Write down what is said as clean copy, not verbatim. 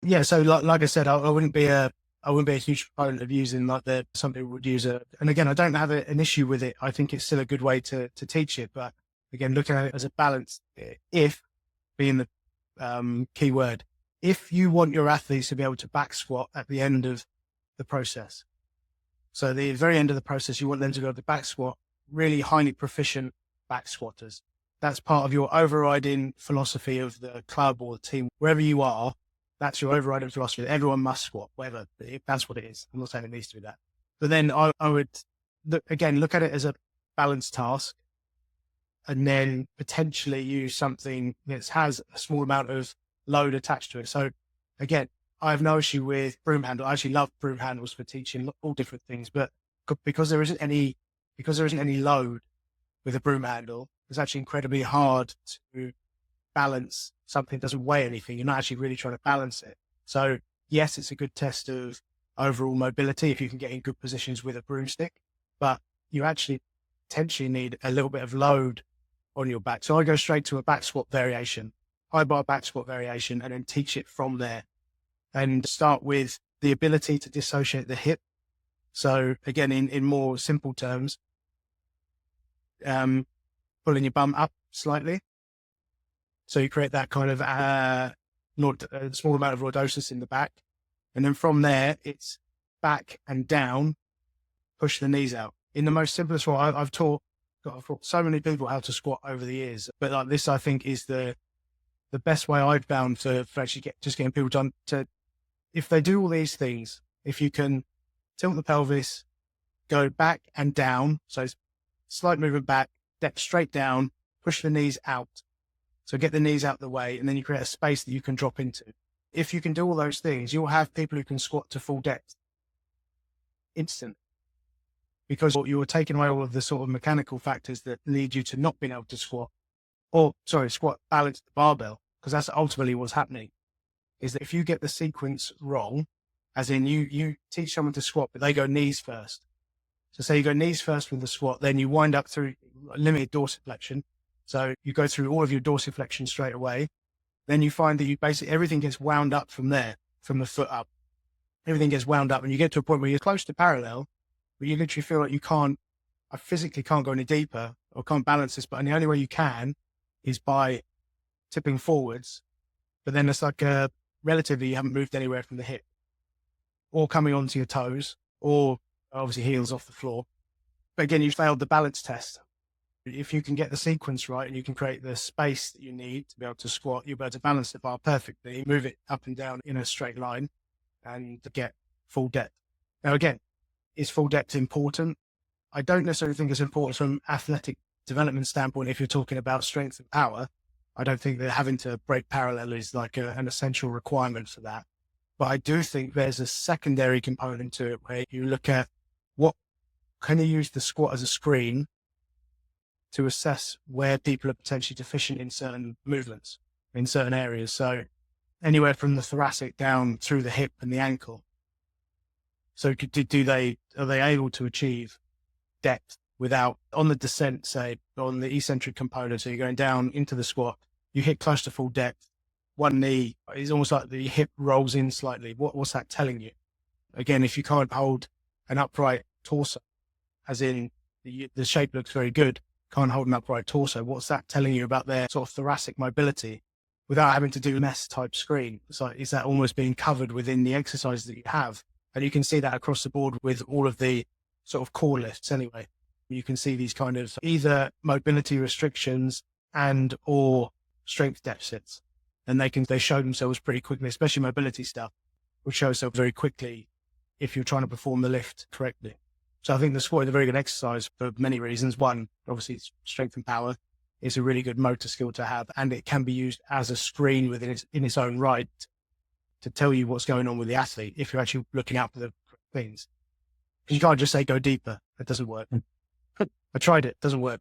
Yeah. So like I said, I wouldn't be a huge proponent of using like some people would use and again, I don't have an issue with it. I think it's still a good way to teach it. But again, looking at it as a balance, if being the key word, if you want your athletes to be able to back squat at the end of the process, so the very end of the process, you want them to go to back squat, really highly proficient back squatters. That's part of your overriding philosophy of the club or the team, wherever you are. That's your overriding philosophy. Everyone must squat, whatever. That's what it is. I'm not saying it needs to be that. But then I would, look at it as a balanced task and then potentially use something that has a small amount of load attached to it. So again, I have no issue with broom handle. I actually love broom handles for teaching all different things, but because there isn't any load with a broom handle, it's actually incredibly hard to balance something that doesn't weigh anything. You're not actually really trying to balance it. So yes, it's a good test of overall mobility if you can get in good positions with a broomstick, but you actually potentially need a little bit of load on your back. So I go straight to a back squat variation, high bar back squat variation, and then teach it from there and start with the ability to dissociate the hip. So again, in more simple terms, pulling your bum up slightly. So you create that kind of a small amount of lordosis in the back. And then from there, it's back and down, push the knees out. In the most simplest way, I've taught so many people how to squat over the years. But like this, I think, is the best way I've found for actually getting people done to, if they do all these things, if you can tilt the pelvis, go back and down. So it's slight movement back, step straight down, push the knees out. So get the knees out of the way, and then you create a space that you can drop into. If you can do all those things, you'll have people who can squat to full depth instantly, because you're taking away all of the sort of mechanical factors that lead you to not being able to squat balance the barbell, because that's ultimately what's happening. Is that if you get the sequence wrong, as in you teach someone to squat, but they go knees first. So say you go knees first with the squat, then you wind up through limited dorsiflexion. So you go through all of your dorsiflexion straight away. Then you find that everything gets wound up from there, from the foot up. Everything gets wound up and you get to a point where you're close to parallel, but you literally feel like I physically can't go any deeper or can't balance this, but the only way you can is by tipping forwards. But then it's like relatively you haven't moved anywhere from the hip, or coming onto your toes, or obviously heels off the floor. But again, you failed the balance test. If you can get the sequence right and you can create the space that you need to be able to squat, you'll be able to balance the bar perfectly, move it up and down in a straight line, and get full depth. Now, again, is full depth important? I don't necessarily think it's important from athletic development standpoint. If you're talking about strength and power, I don't think that having to break parallel is like an essential requirement for that. But I do think there's a secondary component to it where you look at what can you use the squat as a screen to assess where people are potentially deficient in certain movements, in certain areas. So anywhere from the thoracic down through the hip and the ankle. So are they able to achieve depth without, on the descent, say, on the eccentric component, so you're going down into the squat, you hit close to full depth, one knee is almost like the hip rolls in slightly. What's that telling you? Again, if you can't hold an upright torso, as in the shape looks very good, can't hold an upright torso, what's that telling you about their sort of thoracic mobility without having to do a mesh type screen? It's like, is that almost being covered within the exercises that you have? And you can see that across the board with all of the sort of core lifts anyway. You can see these kind of either mobility restrictions and or strength deficits. And they show themselves pretty quickly, especially mobility stuff, which shows itself very quickly if you're trying to perform the lift correctly. So I think the squat is a very good exercise for many reasons. One, obviously it's strength and power. It's a really good motor skill to have, and it can be used as a screen in its own right to tell you what's going on with the athlete if you're actually looking out for the things. Because you can't just say go deeper. That doesn't work. I tried it. Doesn't work.